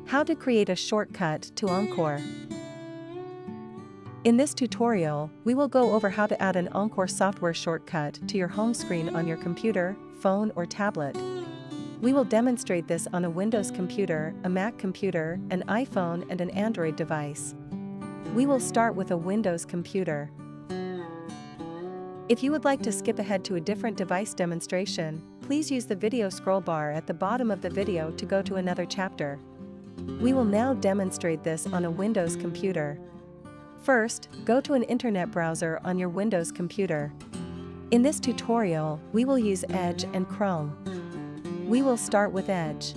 How to create a shortcut to Encore. In this tutorial, we will go over how to add an Encore software shortcut to your home screen on your computer, phone or tablet. We will demonstrate this on a Windows computer, a Mac computer, an iPhone and an Android device. We will start with a Windows computer. If you would like to skip ahead to a different device demonstration, please use the video scroll bar at the bottom of the video to go to another chapter. We will now demonstrate this on a Windows computer. First, go to an internet browser on your Windows computer. In this tutorial, we will use Edge and Chrome. We will start with Edge.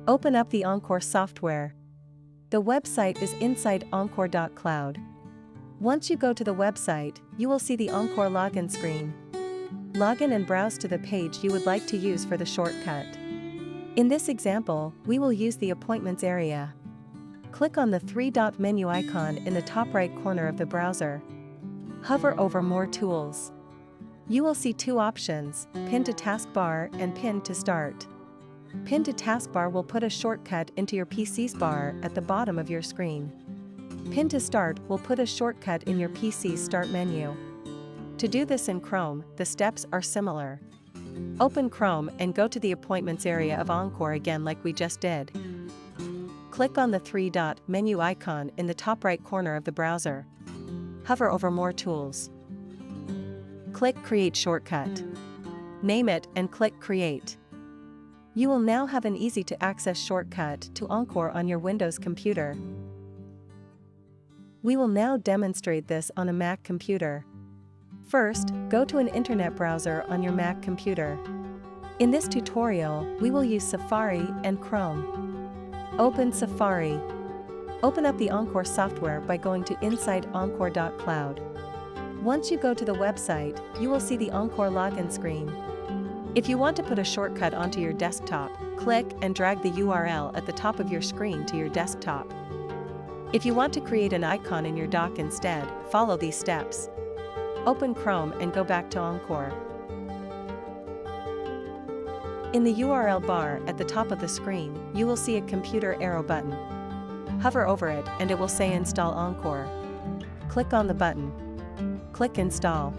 Open up the Encore software. The website is inside encore.cloud. Once you go to the website, you will see the Encore login screen. Log in and browse to the page you would like to use for the shortcut. In this example, we will use the Appointments area. Click on the three-dot menu icon in the top right corner of the browser. Hover over More Tools. You will see two options, Pin to Taskbar and Pin to Start. Pin to Taskbar will put a shortcut into your PC's bar at the bottom of your screen. Pin to Start will put a shortcut in your PC's start menu. To do this in Chrome, the steps are similar. Open Chrome and go to the Appointments area of Encore again like we just did. Click on the three-dot menu icon in the top right corner of the browser. Hover over More Tools. Click Create Shortcut. Name it and click Create. You will now have an easy-to-access shortcut to Encore on your Windows computer. We will now demonstrate this on a Mac computer. First, go to an internet browser on your Mac computer. In this tutorial, we will use Safari and Chrome. Open Safari. Open up the Encore software by going to inside encore.cloud. Once you go to the website, you will see the Encore login screen. If you want to put a shortcut onto your desktop, click and drag the URL at the top of your screen to your desktop. If you want to create an icon in your dock instead, follow these steps. Open Chrome and go back to Encore. In the URL bar at the top of the screen, you will see a computer arrow button. Hover over it and it will say Install Encore. Click on the button. Click Install.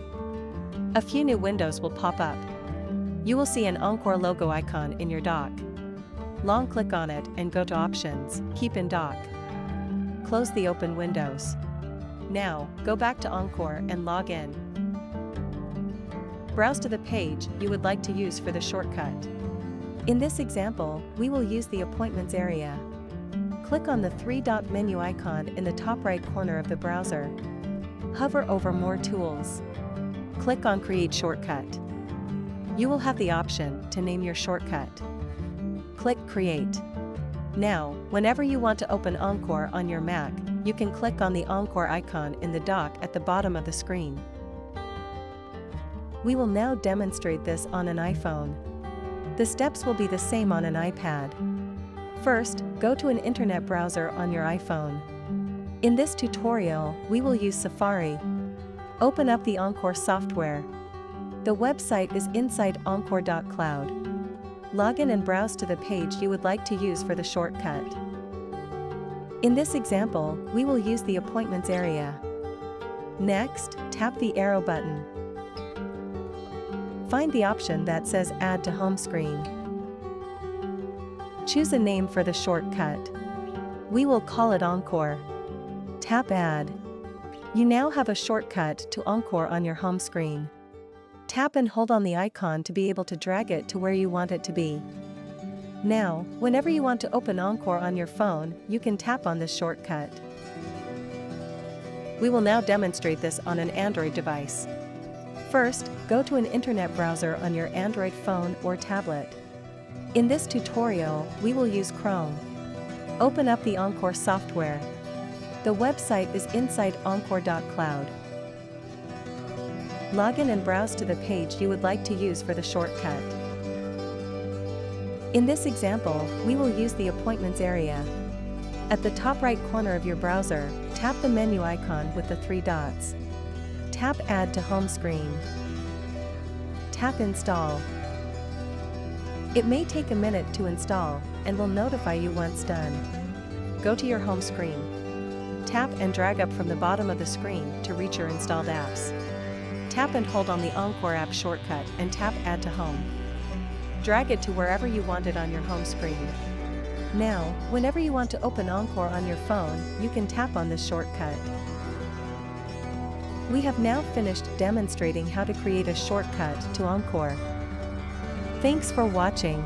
A few new windows will pop up. You will see an Encore logo icon in your dock. Long click on it and go to Options, Keep in Dock. Close the open windows. Now, go back to Encore and log in. Browse to the page you would like to use for the shortcut. In this example, we will use the Appointments area. Click on the three-dot menu icon in the top right corner of the browser. Hover over More Tools. Click on Create Shortcut. You will have the option to name your shortcut. Click Create. Now, whenever you want to open Encore on your Mac, you can click on the Encore icon in the dock at the bottom of the screen. We will now demonstrate this on an iPhone. The steps will be the same on an iPad. First, go to an internet browser on your iPhone. In this tutorial, we will use Safari. Open up the Encore software. The website is inside encore.cloud. Log in and browse to the page you would like to use for the shortcut. In this example, we will use the Appointments area. Next, tap the arrow button. Find the option that says Add to Home Screen. Choose a name for the shortcut. We will call it Encore. Tap Add. You now have a shortcut to Encore on your home screen. Tap and hold on the icon to be able to drag it to where you want it to be. Now, whenever you want to open Encore on your phone, you can tap on this shortcut. We will now demonstrate this on an Android device. First, go to an internet browser on your Android phone or tablet. In this tutorial, we will use Chrome. Open up the Encore software. The website is inside encore.cloud. Log in and browse to the page you would like to use for the shortcut. In this example, we will use the Appointments area. At the top right corner of your browser, tap the menu icon with the three dots. Tap Add to Home Screen. Tap Install. It may take a minute to install, and will notify you once done. Go to your home screen. Tap and drag up from the bottom of the screen to reach your installed apps. Tap and hold on the Encore app shortcut and tap Add to Home. Drag it to wherever you want it on your home screen. Now, whenever you want to open Encore on your phone, you can tap on this shortcut. We have now finished demonstrating how to create a shortcut to Encore. Thanks for watching.